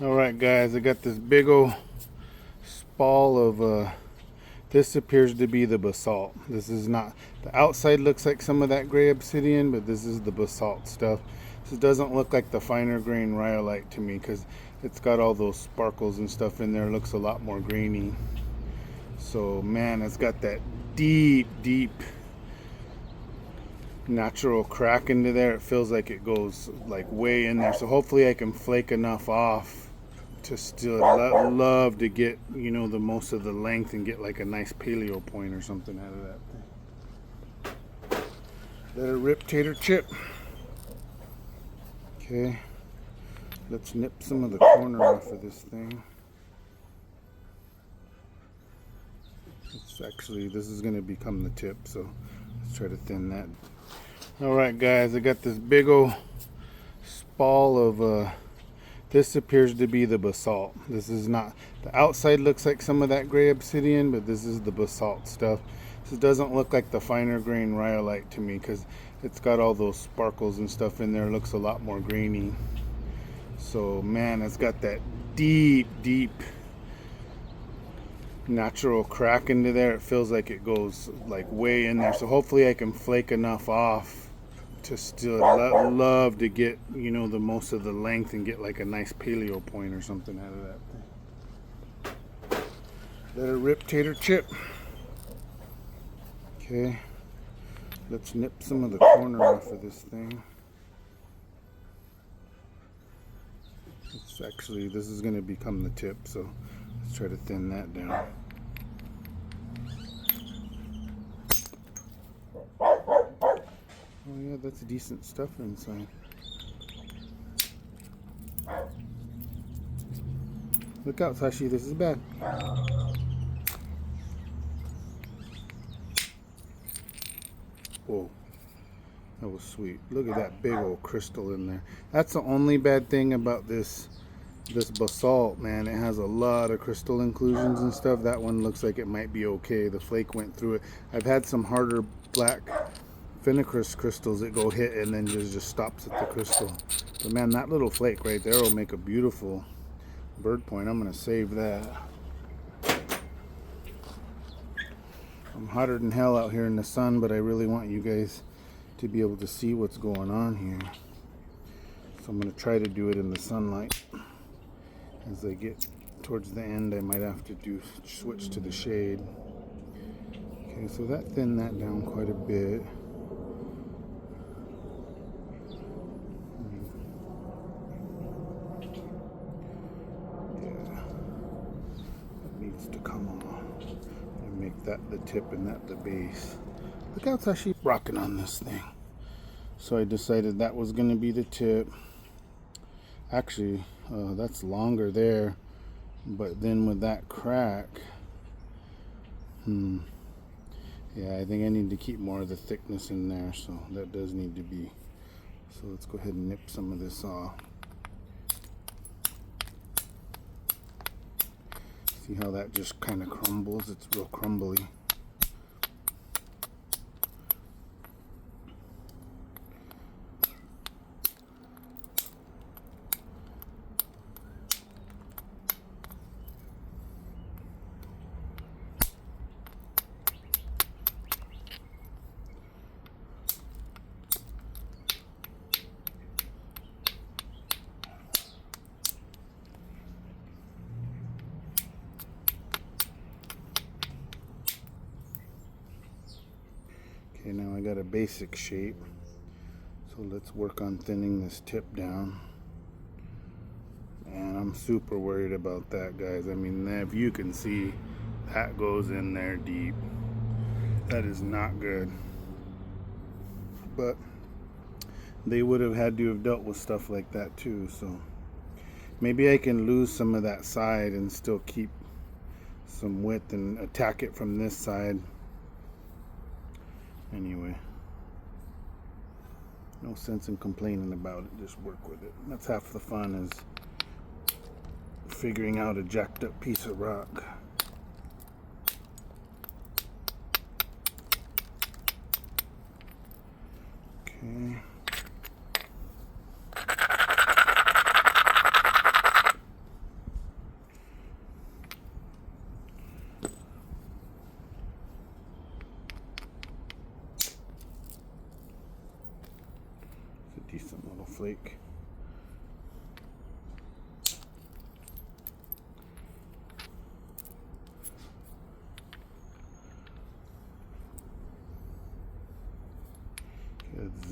Alright guys, I got this big old spall of this appears to be the basalt. This is not, the outside looks like some of that gray obsidian, but this is the basalt stuff. This doesn't look like the finer grain rhyolite to me because it's got all those sparkles and stuff in there. It looks a lot more grainy. So man, it's got that deep natural crack into there. It feels like it goes like way in there. So hopefully I can flake enough off to still love to get, you know, the most of the length and get like a nice paleo point or something out of that thing. Let it rip, tater chip. Okay, let's nip some of the corner off of this thing. It's actually, this is going to become the tip, so let's try to thin that. Alright guys, I got this big old spall of this appears to be the basalt. This is not, the outside looks like some of that gray obsidian, but this is the basalt stuff. This doesn't look like the finer grain rhyolite to me because it's got all those sparkles and stuff in there. It looks a lot more grainy. So man, it's got that deep natural crack into there. It feels like it goes like way in there. So hopefully I can flake enough off to still love to get, you know, the most of the length and get like a nice paleo point or something out of that thing. Let it rip, tater chip. Okay, let's nip some of the corner off of this thing. It's actually, this is going to become the tip, so let's try to thin that down. Oh yeah, that's decent stuff inside. Look out, Sashi, this is bad. Whoa, that was sweet. Look at that big old crystal in there. That's the only bad thing about this basalt, man. It has a lot of crystal inclusions and stuff. That one looks like it might be okay. The flake went through it. I've had some harder black finicrous crystals that go hit and then just stops at the crystal. But man, that little flake right there will make a beautiful bird point. I'm gonna save that. I'm hotter than hell out here in the sun, but I really want you guys to be able to see what's going on here. So I'm gonna try to do it in the sunlight. As I get towards the end, I might have to switch to the shade. Okay, so that thinned that down quite a bit. Yeah, that needs to come on and make that the tip and that the base. Look out, Sashi, rocking on this thing. So I decided that was going to be the tip. Actually, that's longer there, but then with that crack, yeah, I think I need to keep more of the thickness in there, so that does need to be. So let's go ahead and nip some of this off. See how that just kind of crumbles? It's real crumbly. Okay, now I got a basic shape, so let's work on thinning this tip down. And I'm super worried about that, guys. I mean, if you can see, that goes in there deep. That is not good. But they would have had to have dealt with stuff like that too, so maybe I can lose some of that side and still keep some width and attack it from this side. Anyway, no sense in complaining about it, just work with it. That's half the fun, is figuring out a jacked up piece of rock. Okay.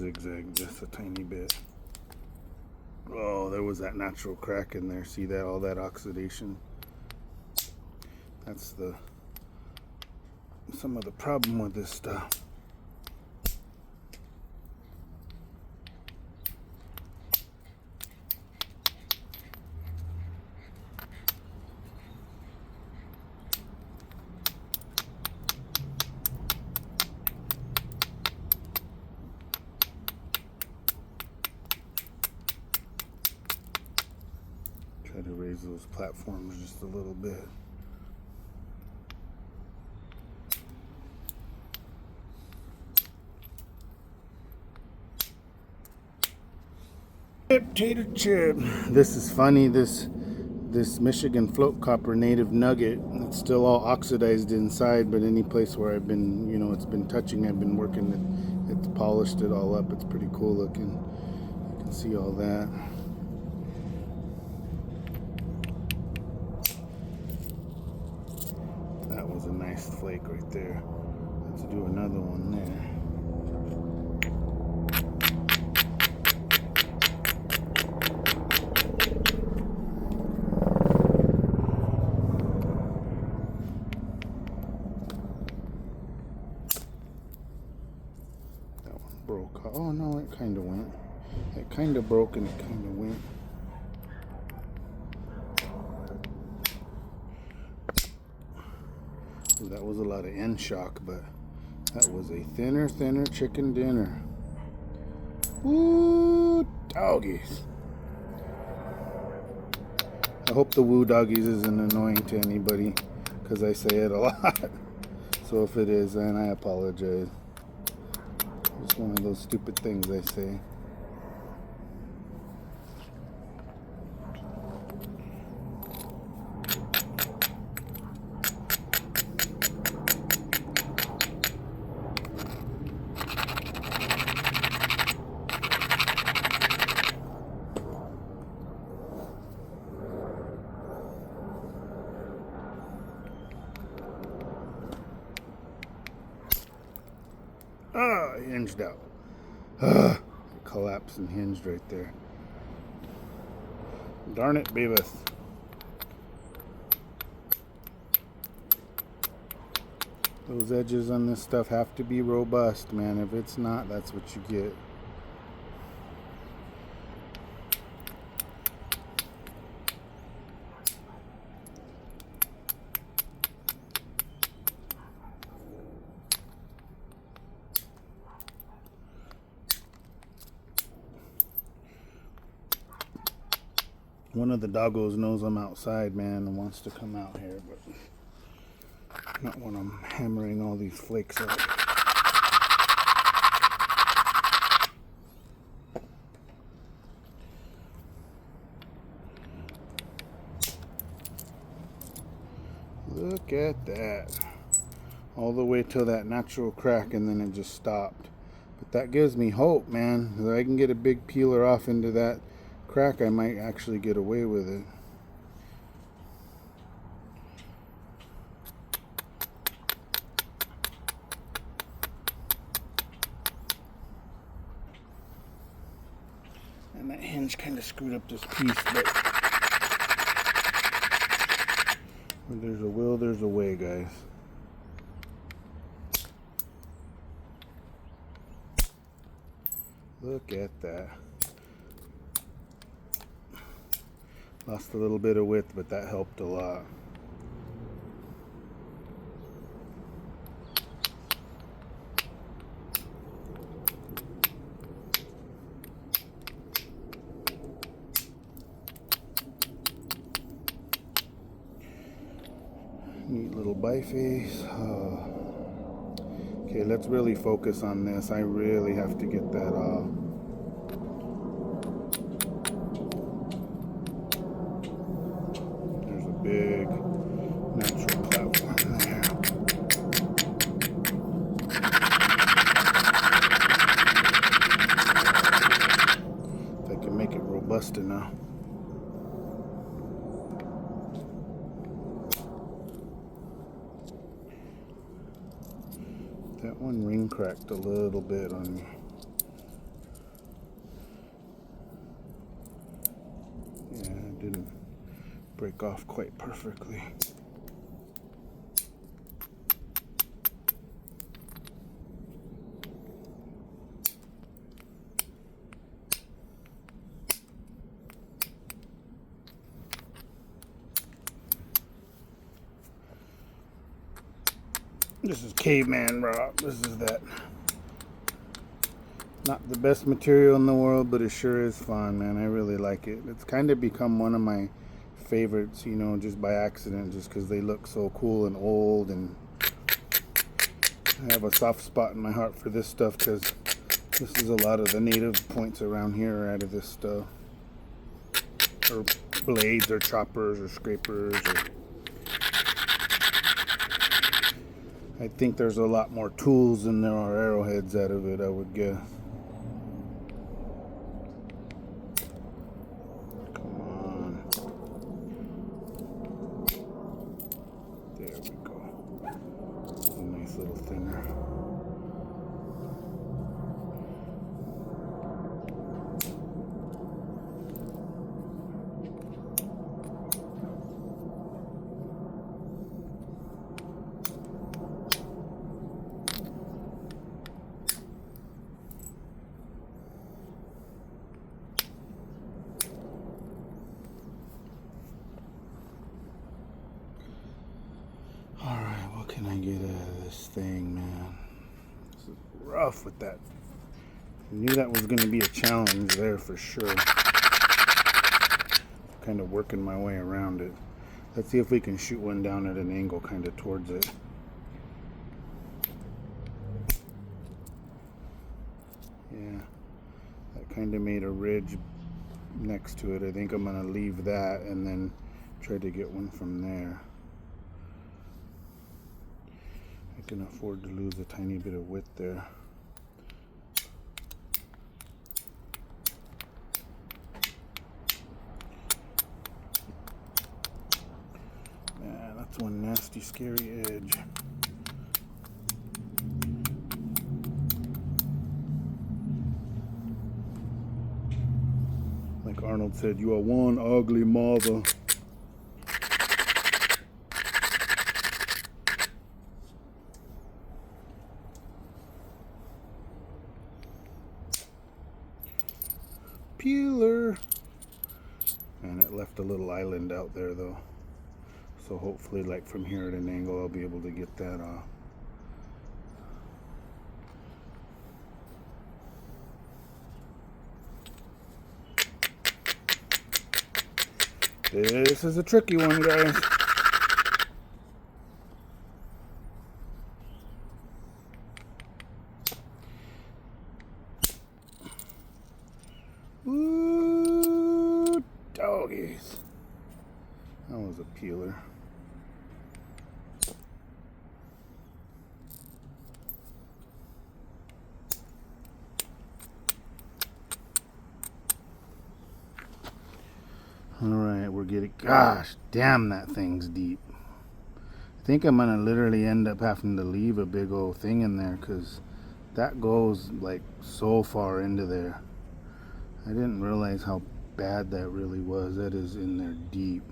zigzag just a tiny bit. Oh, there was that natural crack in there. See that? All that oxidation. That's some of the problem with this stuff. Try to raise those platforms just a little bit. Tater chip. This is funny. This Michigan float copper native nugget. It's still all oxidized inside, but any place where I've been, it's been touching, I've been working it. It's polished it all up. It's pretty cool looking. You can see all that. That was a nice flake right there. Let's do another one there. That one broke. Oh no, it kind of went. It kind of broke and it kind of went. That was a lot of end shock, but that was a thinner chicken dinner. Woo doggies. I hope the woo doggies isn't annoying to anybody, because I say it a lot. So if it is, then I apologize. It's one of those stupid things I say. Ah, hinged out. Ah, it collapsed and hinged right there. Darn it, Beavis. Those edges on this stuff have to be robust, man. If it's not, that's what you get. One of the doggos knows I'm outside, man, and wants to come out here, but not when I'm hammering all these flakes out. Look at that. All the way till that natural crack, and then it just stopped. But that gives me hope, man. If I can get a big peeler off into that crack, I might actually get away with it. And that hinge kind of screwed up this piece, but where there's a will, there's a way, guys. Look at that. Lost a little bit of width, but that helped a lot. Neat little biface. Okay, let's really focus on this. I really have to get that off. There's a big natural platform there. If I can make it robust enough. That one ring cracked a little bit on me. didn't break off quite perfectly. This is caveman rock. This is that. Not the best material in the world, but it sure is fun, man. I really like it. It's kind of become one of my favorites, you know, just by accident, just because they look so cool and old. And I have a soft spot in my heart for this stuff because this is a lot of the native points around here are out of this stuff. Or blades or choppers or scrapers. I think there's a lot more tools than there are arrowheads out of it, I would guess. Come on. There we go. It's a nice little thinner. Alright, what can I get out of this thing, man? This is rough with that. I knew that was going to be a challenge there for sure. Kind of working my way around it. Let's see if we can shoot one down at an angle kind of towards it. Yeah, that kind of made a ridge next to it. I think I'm going to leave that and then try to get one from there. I can afford to lose a tiny bit of width there. Man, that's one nasty, scary edge. Like Arnold said, you are one ugly mother. Peeler. And it left a little island out there though, so hopefully like from here at an angle I'll be able to get that off. This is a tricky one, guys. Ooh, doggies. That was a peeler. Alright, we're getting... Gosh, damn, that thing's deep. I think I'm gonna literally end up having to leave a big old thing in there because that goes like so far into there. I didn't realize how bad that really was. That is in there deep.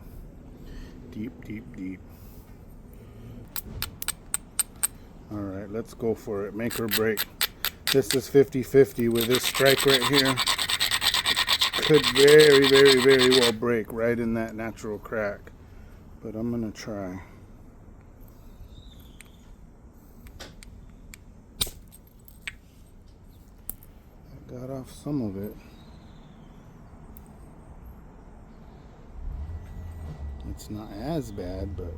Deep, deep, deep. Alright, let's go for it. Make or break. This is 50-50 with this strike right here. Could very, very, very well break right in that natural crack. But I'm going to try. I got off some of it. It's not as bad, but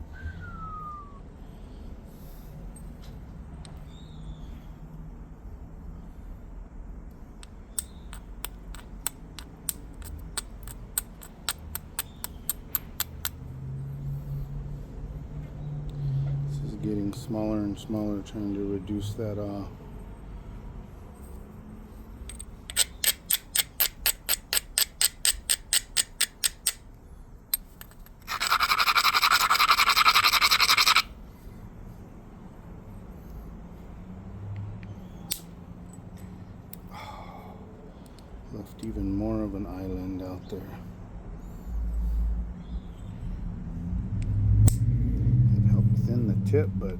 this is getting smaller and smaller, trying to reduce that off. Left even more of an island out there. tip, but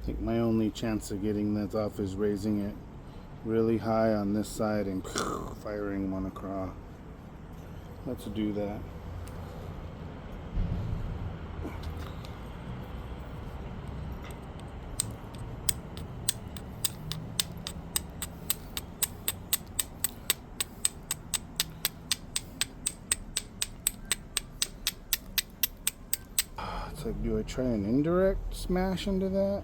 I think my only chance of getting that off is raising it really high on this side and firing one across. Let's do that. It's like, do I try an indirect smash into that?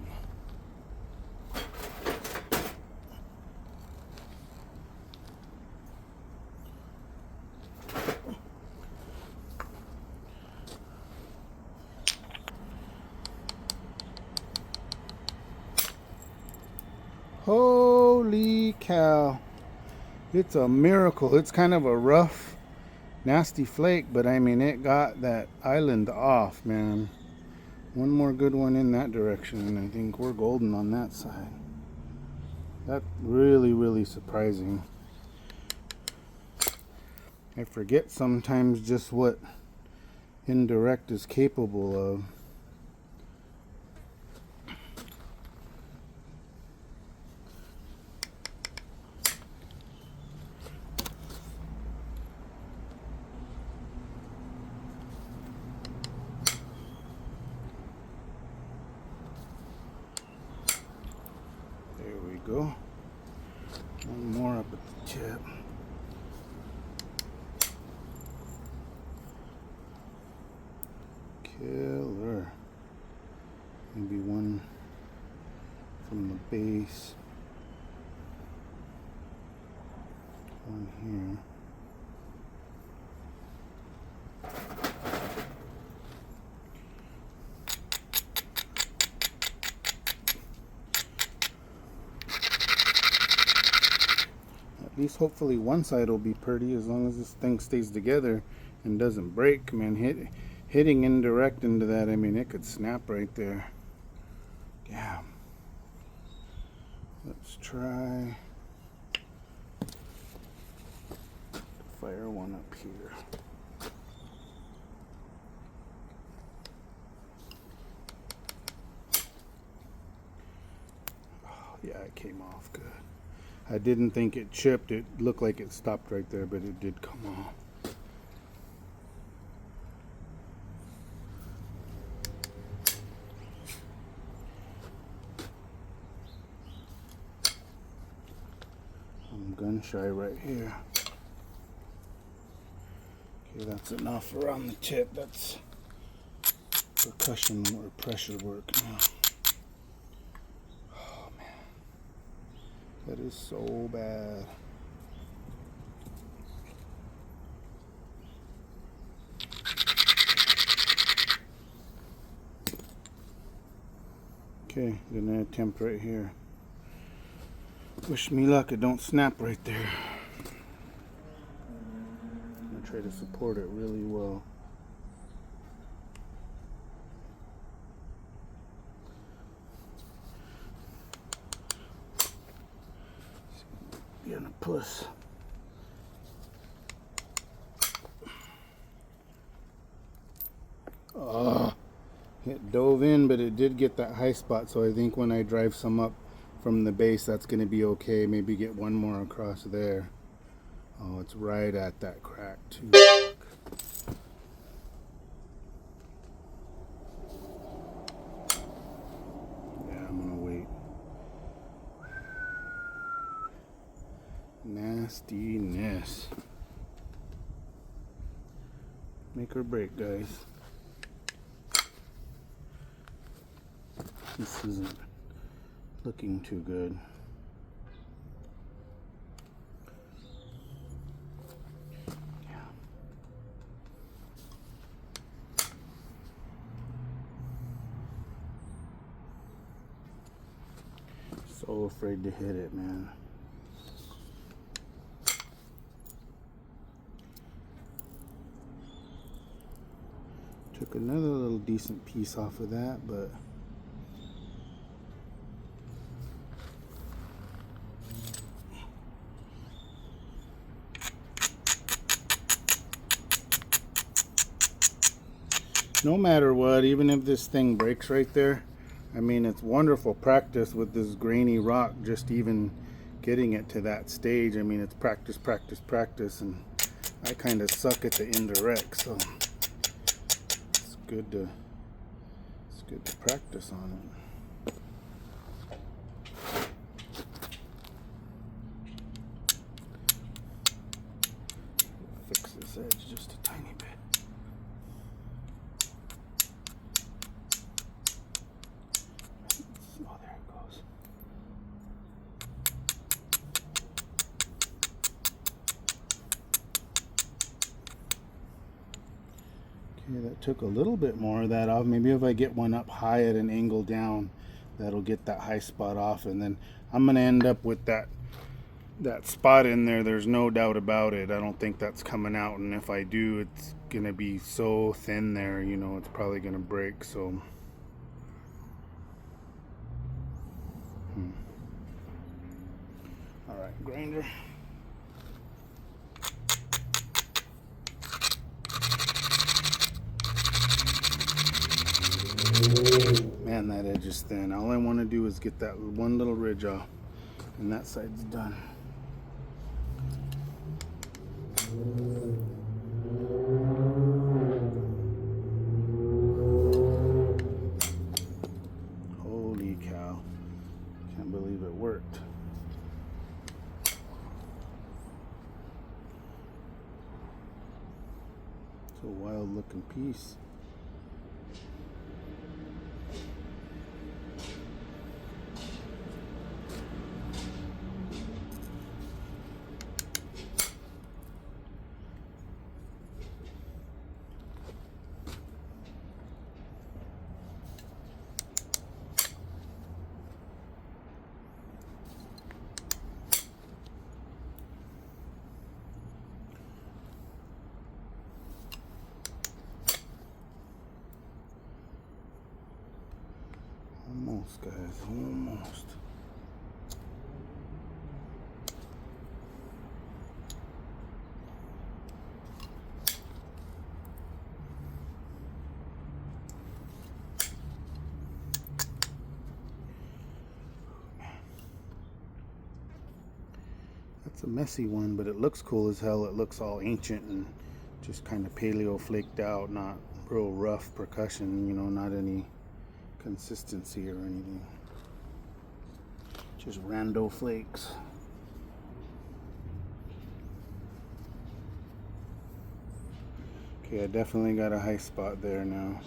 Holy cow. It's a miracle. It's kind of a rough, nasty flake, but I mean, it got that island off, man. One more good one in that direction, and I think we're golden on that side. That's really, really surprising. I forget sometimes just what indirect is capable of. There we go. One more up at the tip. Killer. Maybe one from the base. One here. At least hopefully one side will be pretty as long as this thing stays together and doesn't break, man. Hitting indirect into that, I mean, it could snap right there. Damn. Let's try fire one up here. Oh, yeah, it came off good. I didn't think it chipped. It looked like it stopped right there, but it did come off. I'm gun shy right here. Okay, that's enough around the tip. That's percussion or pressure work now. Oh man, that is so bad. Okay, gonna attempt right here. Wish me luck, it don't snap right there. I'm gonna try to support it really well. Gonna push. It dove in, but it did get that high spot, so I think when I drive some up from the base, that's gonna be okay. Maybe get one more across there. Oh, it's right at that crack too. Yeah, I'm gonna wait. Nastiness. Make or break, guys. This isn't looking too good. Yeah. So afraid to hit it, man. Took another little decent piece off of that, but no matter what, even if this thing breaks right there, I mean, it's wonderful practice with this grainy rock, just even getting it to that stage. I mean, it's practice, practice, practice, and I kind of suck at the indirect, so it's good to practice on it. Fix this edge just a tiny bit. Oh, there it goes. Okay, that took a little bit more of that off. Maybe if I get one up high at an angle down, that'll get that high spot off, and then I'm gonna end up with that spot in there. There's no doubt about it. I don't think that's coming out, and if I do, it's gonna be so thin there, you know, it's probably gonna break. So all right, grinder. Man, that edge is thin. All I want to do is get that one little ridge off, and that side's done. Holy cow. Can't believe it worked. It's a wild looking piece. Almost, guys, almost. That's a messy one, but it looks cool as hell. It looks all ancient and just kind of paleo flaked out, not real rough percussion, you know, not any consistency or anything, just rando flakes. Okay, I definitely got a high spot there now.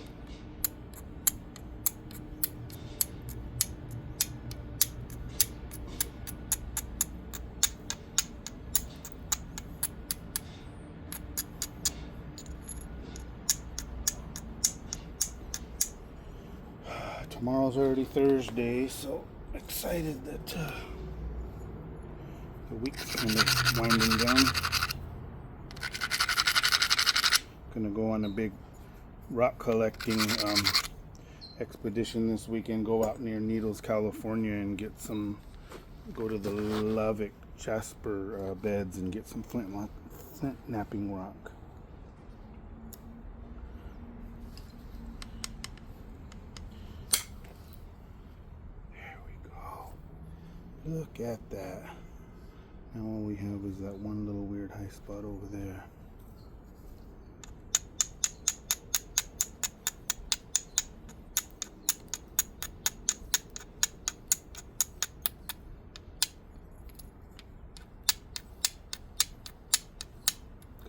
Tomorrow's already Thursday, so excited that the week's kind of winding down. Gonna go on a big rock collecting expedition this weekend. Go out near Needles, California, and get some. Go to the Lovick Jasper beds and get some flint napping rock. Look at that. Now all we have is that one little weird high spot over there.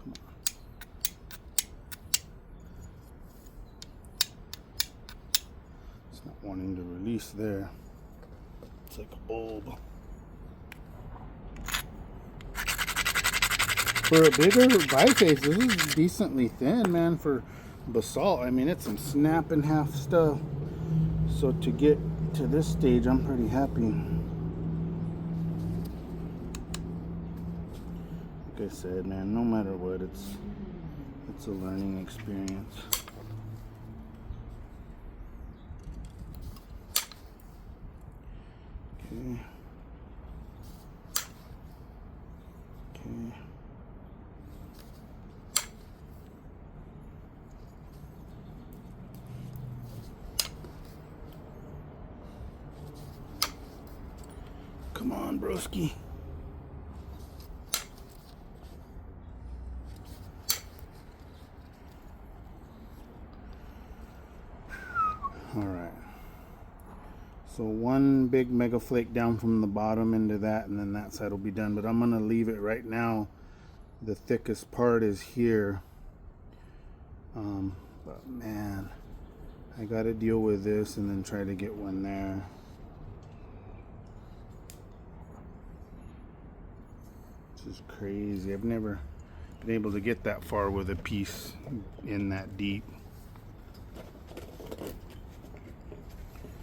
Come on. It's not wanting to release there. It's like a bulb. For a bigger biface, this is decently thin, man, for basalt. I mean, it's some snap in half stuff. So to get to this stage, I'm pretty happy. Like I said, man, no matter what, it's a learning experience. broski. Alright. So one big mega flake down from the bottom into that, and then that side will be done. But I'm going to leave it right now. The thickest part is here. But man, I got to deal with this and then try to get one there. This is crazy. I've never been able to get that far with a piece in that deep.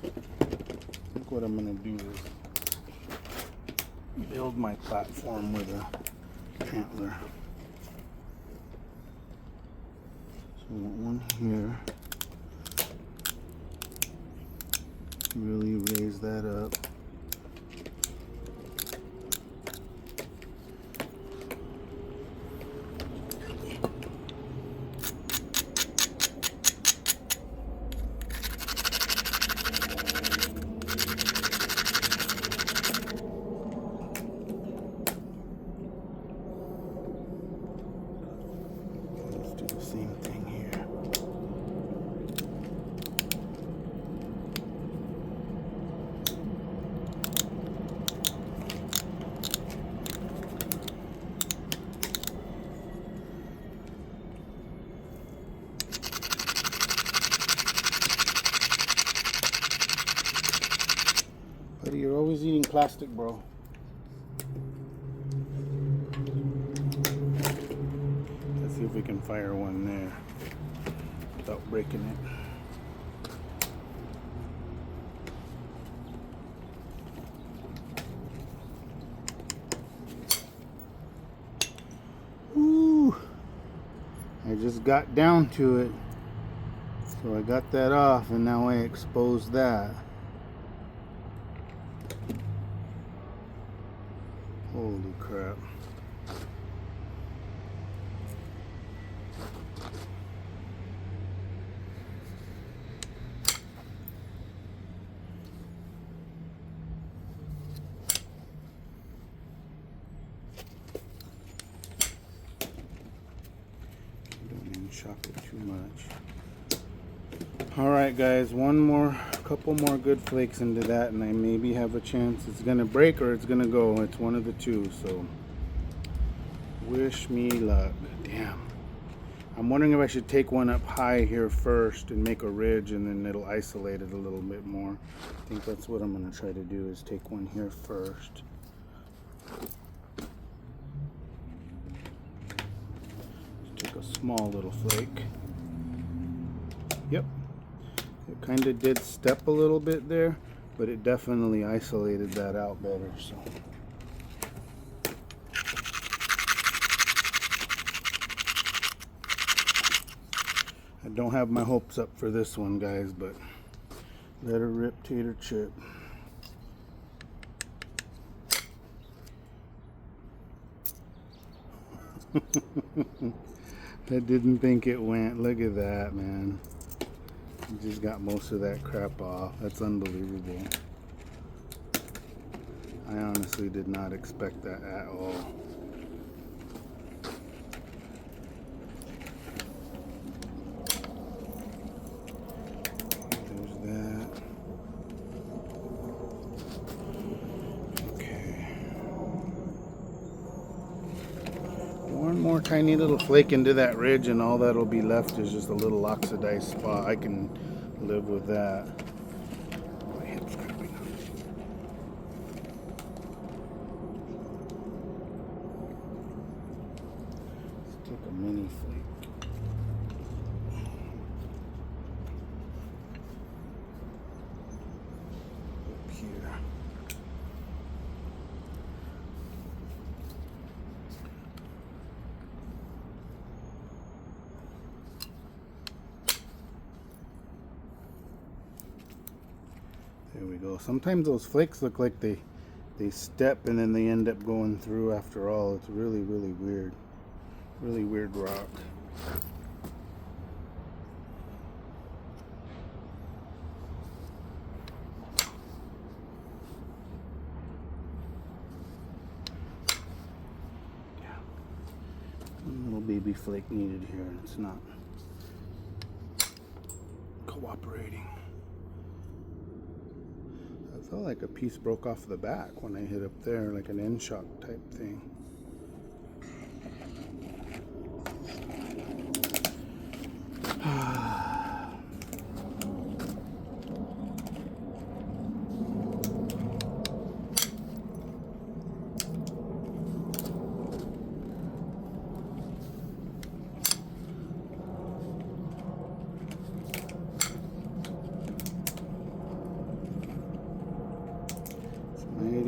I think what I'm going to do is build my platform with a antler. So I want one here. Really raise that up. Same thing here. Buddy, you're always eating plastic, bro. Let's see if we can fire one there without breaking it. Woo! I just got down to it. So I got that off, and now I exposed that. Holy crap. Chop it too much. Alright guys, couple more good flakes into that, and I maybe have a chance. It's gonna break or it's gonna go. It's one of the two, so wish me luck. Damn. I'm wondering if I should take one up high here first and make a ridge, and then it'll isolate it a little bit more. I think that's what I'm gonna try to do, is take one here first. A small little flake. Yep, it kind of did step a little bit there, but it definitely isolated that out better. So I don't have my hopes up for this one, guys, but let her rip, tater chip. I didn't think it went. Look at that, man. You just got most of that crap off. That's unbelievable. I honestly did not expect that at all. There's that. One more tiny little flake into that ridge, and all that'll be left is just a little oxidized spot. I can live with that. My hip's cramping up. Let's take a mini flake. Up here. There we go. Sometimes those flakes look like they step and then they end up going through after all. It's really, really weird. Really weird rock. baby flake needed here. It's not cooperating. I felt like a piece broke off the back when I hit up there, like an end shock type thing.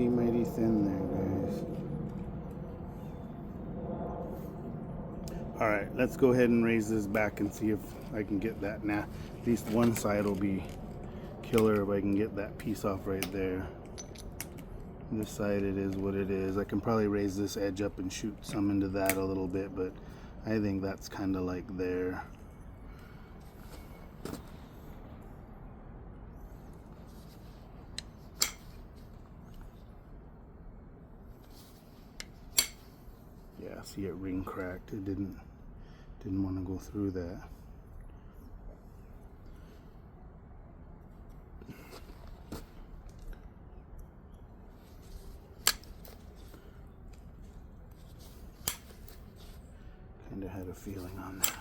Mighty thin there, guys. Alright, let's go ahead and raise this back and see if I can get that. Now, at least one side will be killer if I can get that piece off right there. This side, it is what it is. I can probably raise this edge up and shoot some into that a little bit, but I think that's kind of like there. Yeah, see it ring cracked. It didn't want to go through that. Kind of had a feeling on that.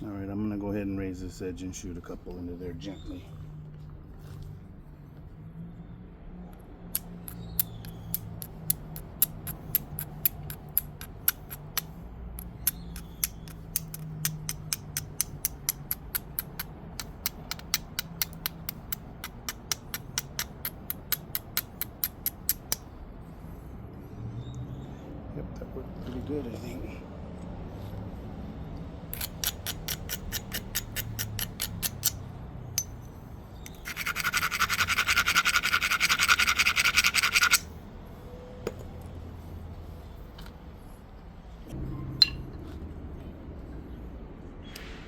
Alright, I'm going to go ahead and raise this edge and shoot a couple into there gently. Yep, that worked pretty good, I think.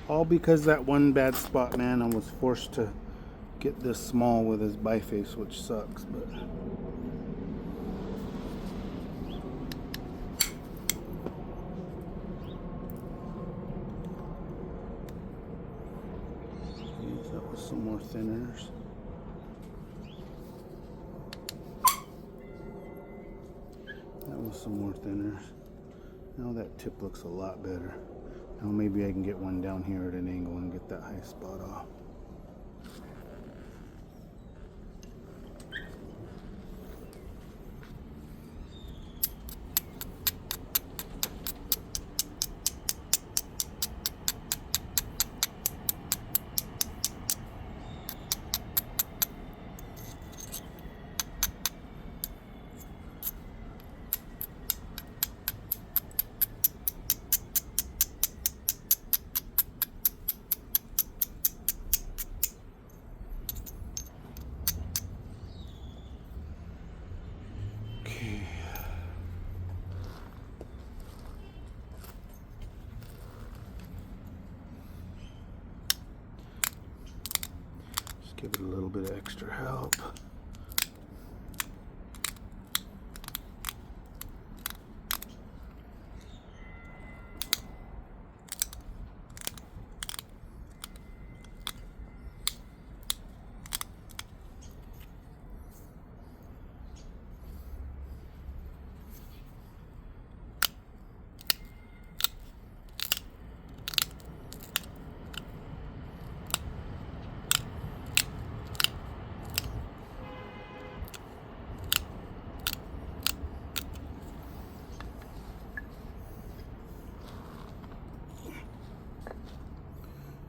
All because that one bad spot, man. I was forced to get this small with his biface, which sucks, but that was some more thinners. That was some more thinners. Now that tip looks a lot better. Now maybe I can get one down here at an angle and get that high spot off. Give it a little bit of extra help.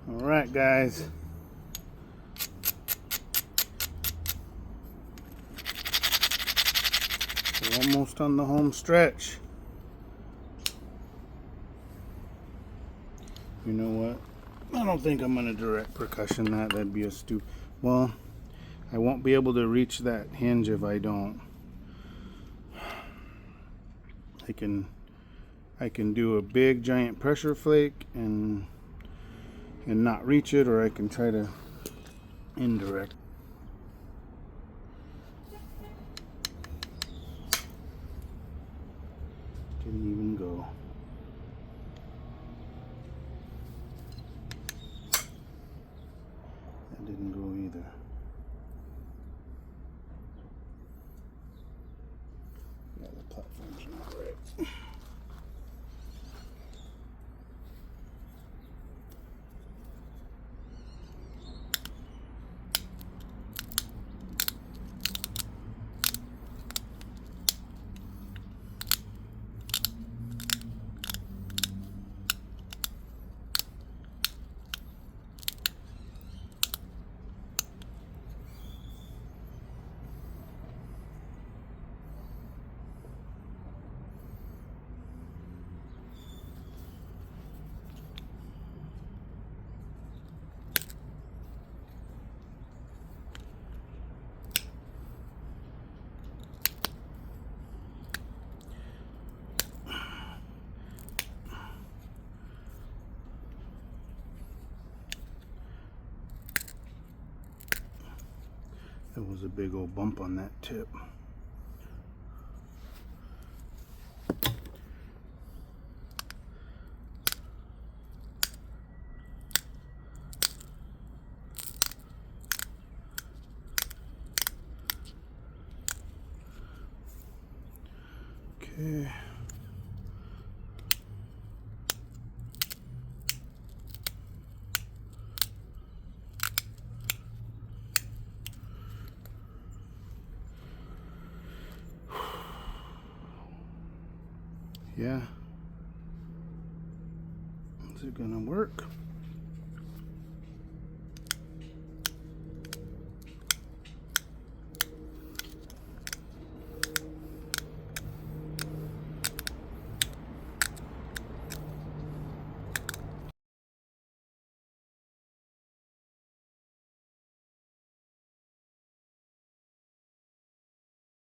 All right, guys. We're almost on the home stretch. You know what? I don't think I'm gonna direct percussion that. That'd be a well, I won't be able to reach that hinge if I don't. I can do a big giant pressure flake and not reach it, or I can try to indirect. Didn't even go. That didn't go either. Yeah, the platform's not right. There was a big old bump on that tip. Okay. Yeah. Is it gonna work?